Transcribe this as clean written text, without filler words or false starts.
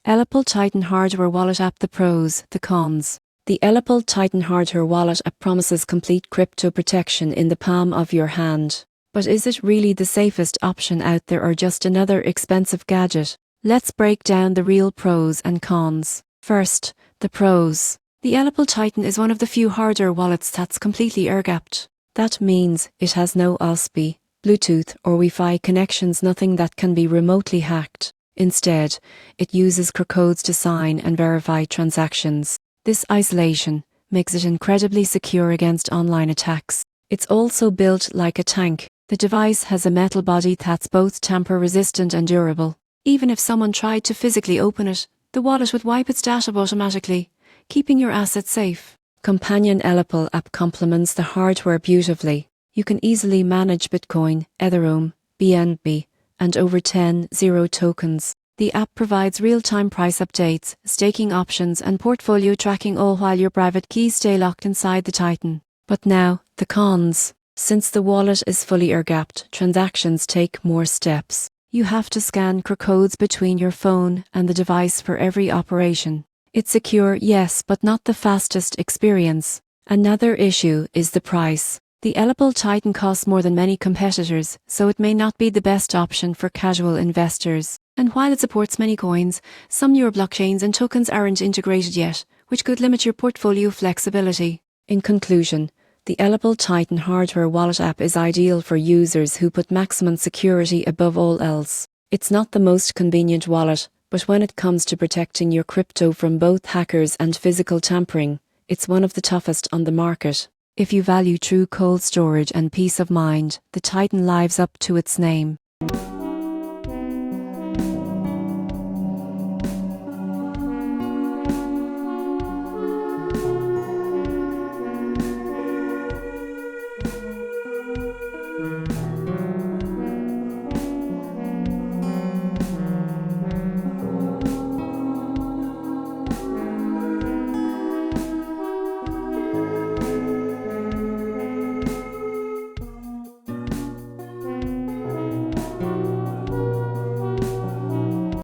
Ellipal Titan Hardware Wallet App. The pros, the cons. The Ellipal Titan Hardware Wallet App promises complete crypto protection in the palm of your hand. But is it really the safest option out there, or just another expensive gadget? Let's break down the real pros and cons. First, the pros. The Ellipal Titan is one of the few hardware wallets that's completely air-gapped. That means it has no USB, Bluetooth or Wi-Fi connections, nothing that can be remotely hacked. Instead, it uses QR codes to sign and verify transactions. This isolation makes it incredibly secure against online attacks. It's also built like a tank. The device has a metal body that's both tamper-resistant and durable. Even if someone tried to physically open it, the wallet would wipe its data automatically, keeping your assets safe. Companion Ellipal app complements the hardware beautifully. You can easily manage Bitcoin, Ethereum, BNB, and over 10 zero tokens. The app provides real-time price updates, staking options, and portfolio tracking, all while your private keys stay locked inside the Titan. But now, the cons. Since the wallet is fully air-gapped, transactions take more steps. You have to scan QR codes between your phone and the device for every operation. It's secure, yes, but not the fastest experience. Another issue is the price. The Ellipal Titan costs more than many competitors, so it may not be the best option for casual investors. And while it supports many coins, some newer blockchains and tokens aren't integrated yet, which could limit your portfolio flexibility. In conclusion, the Ellipal Titan Hardware Wallet App is ideal for users who put maximum security above all else. It's not the most convenient wallet, but when it comes to protecting your crypto from both hackers and physical tampering, it's one of the toughest on the market. If you value true cold storage and peace of mind, the Titan lives up to its name.